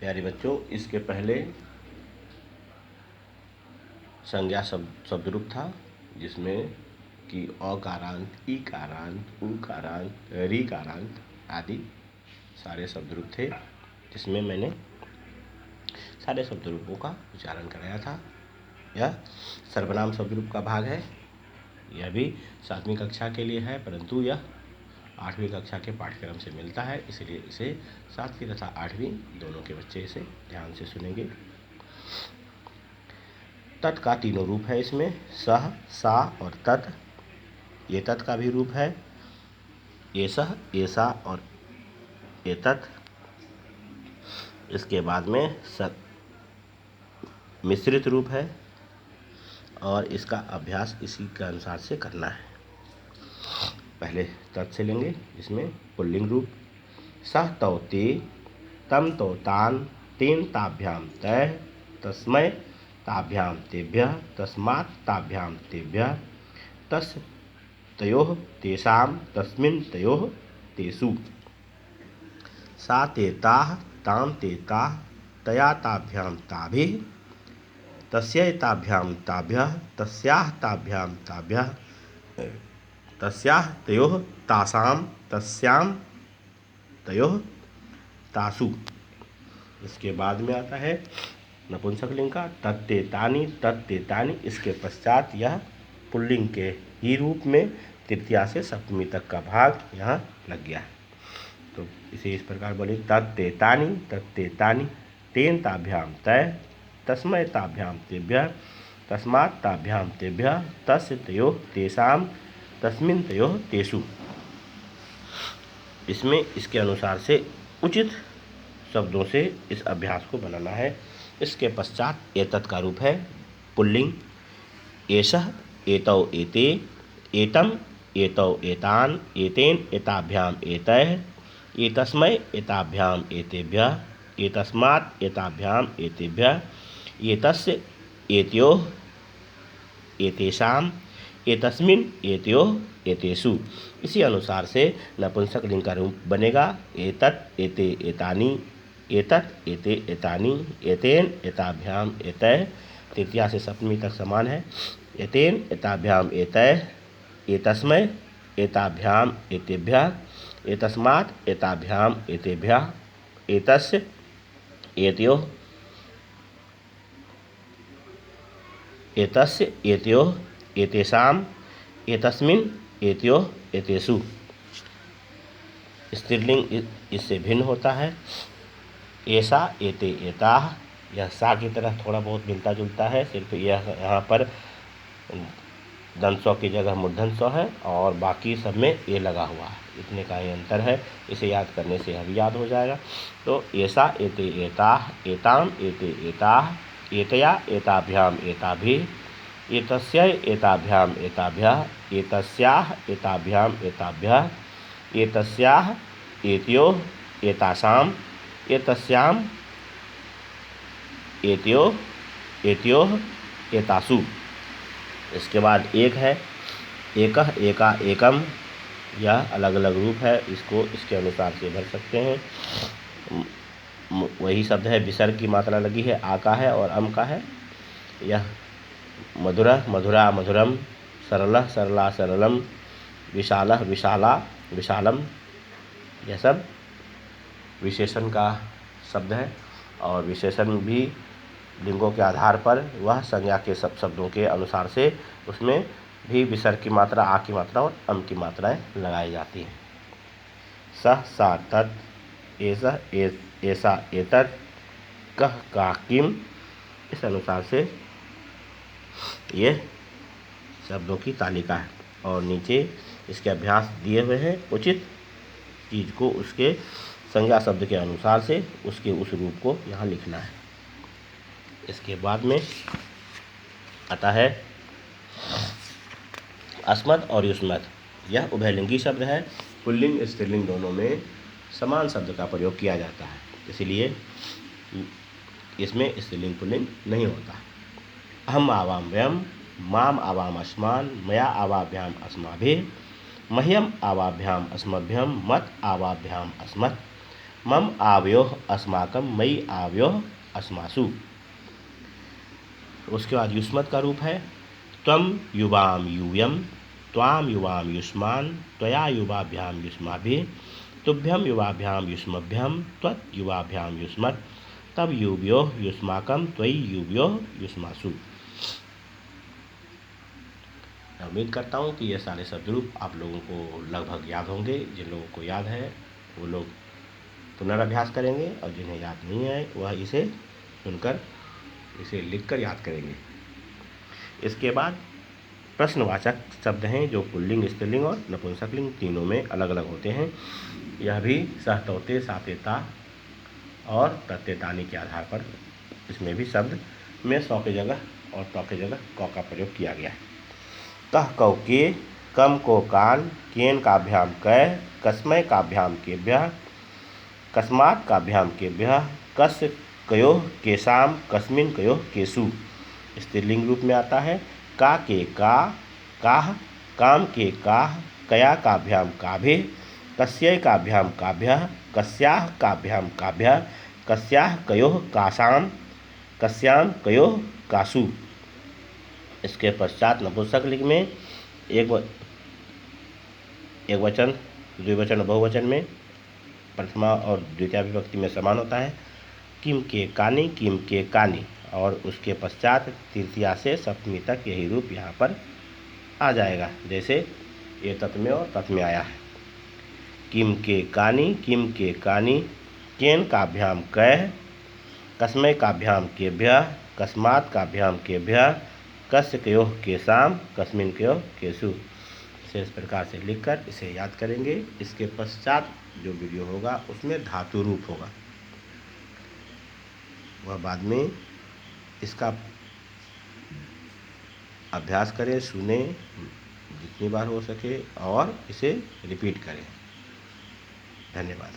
प्यारे बच्चों, इसके पहले संज्ञा शब्द रूप था जिसमें कि अकारांत, ईकारांत, उकारांत, ऋकारांत आदि सारे शब्द रूप थे, जिसमें मैंने सारे शब्द रूपों का उच्चारण कराया था। यह सर्वनाम शब्द रूप का भाग है। यह भी 7वीं कक्षा के लिए है, परंतु यह 8वीं कक्षा के पाठ्यक्रम से मिलता है, इसलिए इसे 7वीं तथा 8वीं दोनों के बच्चे इसे ध्यान से सुनेंगे। तत् का तीनों रूप है इसमें, सह, सा और तत्। ये तत् का भी रूप है, एसह, एसा और एतत्। इसके बाद में मिश्रित रूप है और इसका अभ्यास इसी के अनुसार से करना है। पहले तत् से लेंगे, इसमें पुल्लिंग रूप सह तौ ते, तम तौ तान, तेन ताभ्याम तैः, तस्मै ताभ्याम तेभ्यः, तस्मात् ताभ्याम तेभ्यः, तस् तयोः तेषां, तस्मिन् तयोः तेषु। सा ते ताः, तां ते ताः, तया ताभ्याम ताभिः, तस्यै ताभ्याम ताभ्यः, तस्याः ताभ्याम ताभ्यः, तस्याः तयोः तासां, तस्यां तयोः तासु। इसके बाद में आता है नपुंसकलिंग का तत्ते तानि, तत्ते तानि। इसके पश्चात यह पुल्लिंग के ही रूप में तृतीया से सप्तमी तक का भाग यहाँ लग गया है। तो इसे इस प्रकार बोले तत्ते तानि, तत्ते तानि, तेन ताभ्याम तैः, तस्मै ताभ्याम तेभ्यः, तस्मात् ताभ्याम तेभ्यः, तस्य तयोः तेषां, तस्मिन् तयोः तेषु। इसमें इसके अनुसार से उचित शब्दों से इस अभ्यास को बनाना है। इसके पश्चात एतत् का रूप है पुल्लिंग, एषः, एतौ एते, एतं, एतौ एतान, एतेन एताभ्याम एतैः, एतस्मै एताभ्याम एतेभ्यः, एतस्मात् एताभ्याम एतेभ्यः, एतस्य एतयोः एतेषां, एतस्मिन् एतयोः एतेषु। इसी अनुसार से नपुंसकलिंग का रूप बनेगा एतत्, एते, एतानि, एतत्, एते, एतानि, एतेन एताभ्याम एतैः। तृतीया से सप्तमी तक समान है। एतेन एताभ्याम एतैः, एतस्मै एताभ्याम एतेभ्यः, एतस्मात् एताभ्याम एतेभ्यः, एतस्य एतयोः एतस्य एतयोः एतेषां, एतस्मिन् एतयोः एतेषु। स्त्रीलिंग इससे भिन्न होता है। ऐसा, एते, एताः। यह सा की तरह थोड़ा बहुत मिलता जुलता है, सिर्फ यह यहाँ पर दंत स्व की जगह मूर्धन्य स्व है और बाकी सब में ए लगा हुआ है, इतने का ही अंतर है। इसे याद करने से अभी याद हो जाएगा। तो ऐसा, एते, एताः, एताम, एते, एताः, एतया एताभ्याम एताभिः, एतस्यै एताभ्याम एताभ्यः, एतस्याः एताभ्याम एताभ्यः, एतस्याः एतयोः एतासां, एतस्यां एतयोः एतयोः एतासु। इसके बाद एक है एकः, एका, एकम। यह अलग अलग रूप है, इसको इसके अनुसार से भर सकते हैं। वही शब्द है, विसर्ग की मात्रा लगी है, आ का है और अम का है। यह मधुरः, मधुरा, मधुरम, सरलः, सरला, सरलम, विशालः, विशाला, विशालम। यह सब विशेषण का शब्द है और विशेषण भी लिंगों के आधार पर वह संज्ञा के सब शब्दों के अनुसार से उसमें भी विसर्ग की मात्रा, आ की मात्रा और अम की मात्राएं लगाई जाती हैं। सह, सा, तत्, एसह, ऐसा, एतत्, कह, का, किम। इस अनुसार से ये शब्दों की तालिका है और नीचे इसके अभ्यास दिए हुए हैं। उचित चीज़ को उसके संज्ञा शब्द के अनुसार से उसके उस रूप को यहाँ लिखना है। इसके बाद में आता है अस्मत् और युष्मत्। यह उभयलिंगी शब्द है। पुल्लिंग स्त्रीलिंग दोनों में समान शब्द का प्रयोग किया जाता है, इसीलिए इसमें स्त्रीलिंग पुल्लिंग नहीं होता। अहम आवाम वयम, माम आवाम अस्मान्, मया आवाभ्याम अस्माभिः, मह्यम आवाभ्याम अस्मभ्यम, मत आवाभ्याम अस्मत्, मम आवयोः अस्माकं, मयि आवयोः अस्मासु। उसके बाद युष्मत् का रूप है त्वम युवाम यूयम, त्वाम युवाम युष्मान, त्वया युवाभ्याम युष्माभिः, तुभ्यम युवाभ्याम युष्मभ्यम, त्वत् युवाभ्याम युष्मत्, तब युवयोः युष्माकं, त्वयि युवयोः युष्मासु। मैं उम्मीद करता हूँ कि ये सारे शब्द रूप आप लोगों को लगभग याद होंगे। जिन लोगों को याद है वो लोग पुनर्अभ्यास करेंगे और जिन्हें याद नहीं है वह इसे सुनकर, इसे लिखकर याद करेंगे। इसके बाद प्रश्नवाचक शब्द हैं जो पुल्लिंग, स्त्रीलिंग और नपुंसकलिंग तीनों में अलग अलग होते हैं। यह भी सहतौते, सापेता और प्रत्ययतानी के आधार पर इसमें भी शब्द में सौ की जगह और तौ की जगह कौ का प्रयोग किया गया है। कह कौ के, कम को कान, केन काभ्याम कै, कस्मै काभ्याम केभ्यः, कस्मात् काभ्याम केभ्यः, कस्य कयोः केशाम, कस्मिन् कयोः केषु। स्त्रीलिंग रूप में आता है का के का, काह, काम के काह, कया काभ्याम काभे, कस्यै काभ्याम काभ्यः, कस्याः काभ्याम काभ्यः, कस्याः कयोः कासाम, कस्याम कयोः कासु। इसके पश्चात नपुंसकलिंग में एक वचन, द्विवचन और बहुवचन में प्रथमा और द्वितीया विभक्ति में समान होता है। किम के कानी, किम के कानी, और उसके पश्चात तृतीया से सप्तमी तक यही रूप यहाँ पर आ जाएगा, जैसे ये तत् में और तत् में आया है। किम के कानी, किम के कानी, केन काभ्याम कैः, कस्मै काभ्याम केभ्यः, कस्मात् काभ्याम केभ्यः, कस्य कयोः केशाम, कस्मिन् कयोः केषु। इसे इस प्रकार से लिखकर इसे याद करेंगे। इसके पश्चात जो वीडियो होगा उसमें धातु रूप होगा, वह बाद में इसका अभ्यास करें, सुने जितनी बार हो सके और इसे रिपीट करें। धन्यवाद।